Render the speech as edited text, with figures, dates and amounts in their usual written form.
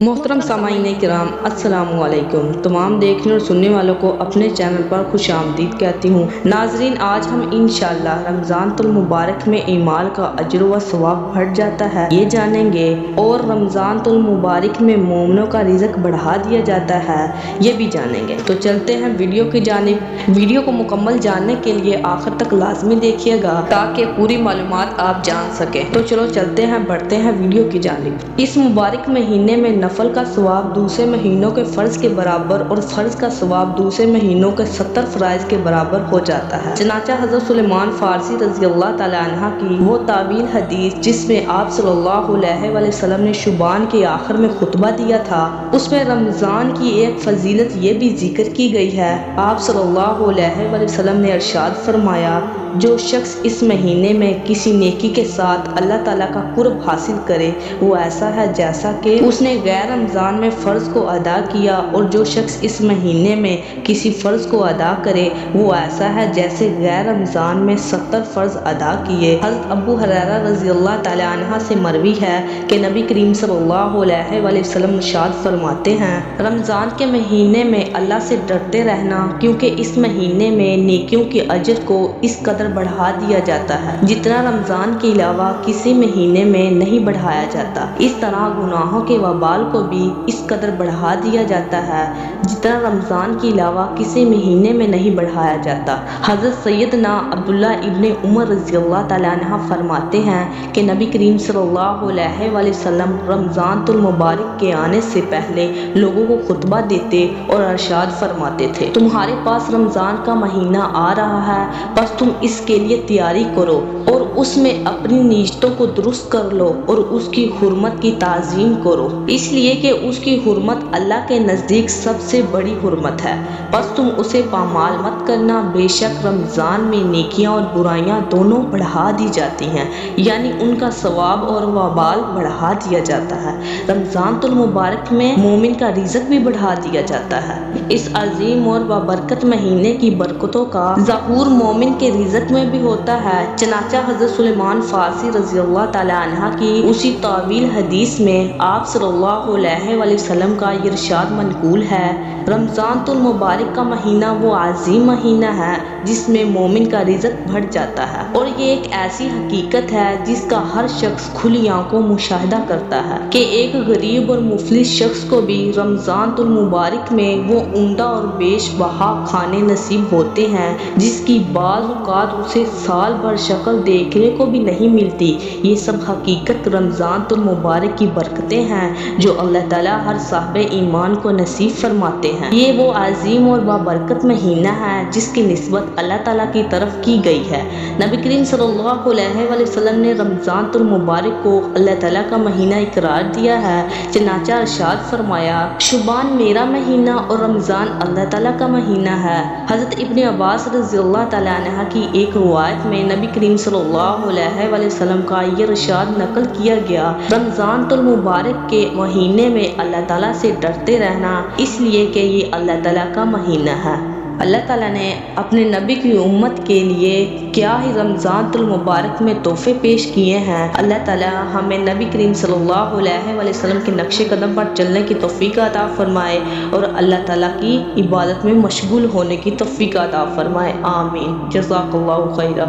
محترم سامعین کرام، السلام علیکم۔ تمام دیکھنے اور سننے والوں کو اپنے چینل پر خوش آمدید کہتی ہوں۔ ناظرین، آج ہم انشاءاللہ رمضان المبارک میں اعمال کا اجر و ثواب بڑھ جاتا ہے یہ جانیں گے، اور رمضان المبارک میں مومنوں کا رزق بڑھا دیا جاتا ہے یہ بھی جانیں گے۔ تو چلتے ہیں ویڈیو کی جانب۔ ویڈیو کو مکمل جاننے کے لیے آخر تک لازمی دیکھیے گا تاکہ پوری معلومات آپ جان سکیں۔ تو چلو چلتے ہیں، بڑھتے ہیں ویڈیو کی جانب۔ اس مبارک مہینے میں نفل کا ثواب دوسرے مہینوں کے فرض کے برابر اور فرض کا ثواب دوسرے مہینوں کے 70 فرائض کے برابر ہو جاتا ہے۔ چنانچہ حضرت سلیمان فارسی رضی اللہ تعالیٰ عنہ کی وہ طویل حدیث جس میں آپ صلی اللہ علیہ وسلم نے شعبان کے آخر میں خطبہ دیا تھا، اس میں رمضان کی ایک فضیلت یہ بھی ذکر کی گئی ہے۔ آپ صلی اللہ علیہ وسلم نے ارشاد فرمایا، جو شخص اس مہینے میں کسی نیکی کے ساتھ اللہ تعالیٰ کا قرب حاصل کرے وہ ایسا ہے جیسا کہ اس نے غیر رمضان میں فرض کو ادا کیا، اور جو شخص اس مہینے میں کسی فرض کو ادا کرے وہ ایسا ہے جیسے غیر رمضان میں 70 فرض ادا کیے۔ حضرت ابو ہریرہ رضی اللہ تعالیٰ عنہ سے مروی ہے کہ نبی کریم صلی اللہ علیہ وسلم ارشاد فرماتے ہیں، رمضان کے مہینے میں اللہ سے ڈرتے رہنا، کیونکہ اس مہینے میں نیکیوں کے اجر کو اس قدر بڑھا دیا جاتا ہے جتنا رمضان کے علاوہ کسی مہینے میں نہیں بڑھایا جاتا۔ اس طرح گناہوں کے وبال کو بھی اس قدر بڑھا دیا جاتا ہے جتنا رمضان کے علاوہ کسی مہینے میں نہیں بڑھایا جاتا۔ حضرت سیدنا عبداللہ ابن عمر رضی اللہ تعالیٰ عنہ فرماتے ہیں کہ نبی کریم صلی اللہ علیہ وسلم رمضان المبارک کے آنے سے پہلے لوگوں کو خطبہ دیتے اور ارشاد فرماتے تھے، تمہارے پاس رمضان کا مہینہ آ رہا ہے، بس تم اس کے لیے تیاری کرو اور اس میں اپنی نیتوں کو درست کر لو اور اس کی حرمت کی تعظیم کرو، اس لیے کہ اس کی حرمت اللہ کے نزدیک سب سے بڑی حرمت ہے، بس تم اسے پامال مت کرنا۔ بے شک رمضان میں نیکیاں اور برائیاں دونوں بڑھا دی جاتی ہیں، یعنی ان کا ثواب اور وبال بڑھا دیا جاتا ہے۔ رمضان المبارک میں مومن کا رزق بھی بڑھا دیا جاتا ہے۔ اس عظیم اور بابرکت مہینے کی برکتوں کا ظہور مومن کے رزق میں بھی ہوتا ہے۔ چنانچہ حضرت سلیمان فارسی رضی اللہ تعالیٰ عنہ کی اسی طویل حدیث میں آپ صلی اللہ علیہ وسلم کا یہ ارشاد منقول ہے، رمضان المبارک کا مہینہ وہ عظیم مہینہ ہے جس میں مومن کا رزق بڑھ جاتا ہے، اور یہ ایک ایسی حقیقت ہے جس کا ہر شخص کھلی آنکھوں مشاہدہ کرتا ہے کہ ایک غریب اور مفلس شخص کو بھی رمضان المبارک میں وہ عمدہ اور بیش بہا کھانے نصیب ہوتے ہیں جس کی بعض اوقات اسے سال بھر شکل دیکھنے کو بھی نہیں ملتی۔ یہ سب حقیقت رمضان المبارک کی برکتیں ہیں جو اللہ تعالیٰ ہر صاحب ایمان کو نصیب فرماتے ہیں۔ یہ وہ عظیم اور بابرکت مہینہ ہے جس کی نسبت اللہ تعالیٰ کی طرف کی گئی ہے۔ نبی کریم صلی اللہ علیہ وسلم نے رمضان المبارک کو اللہ تعالیٰ کا مہینہ قرار دیا ہے، چنانچہ ارشاد فرمایا، شعبان میرا مہینہ اور رمضان اللہ تعالیٰ کا مہینہ ہے۔ حضرت ابن عباس رضی اللہ تعالیٰ عنہ کی ایک روایت میں نبی کریم صلی اللہ علیہ وسلم کا یہ ارشاد نقل کیا گیا، رمضان المبارک کے مہینے میں اللہ تعالیٰ سے ڈرتے رہنا، اس لیے کہ یہ اللہ تعالیٰ کا مہینہ ہے۔ اللہ تعالیٰ نے اپنے نبی کی امت کے لیے کیا ہی رمضان المبارک میں تحفے پیش کیے ہیں۔ اللہ تعالیٰ ہمیں نبی کریم صلی اللہ علیہ وسلم کے نقش قدم پر چلنے کی توفیق عطا فرمائے اور اللہ تعالیٰ کی عبادت میں مشغول ہونے کی توفیق عطا فرمائے، آمین۔ جزاک اللہ خیرہ۔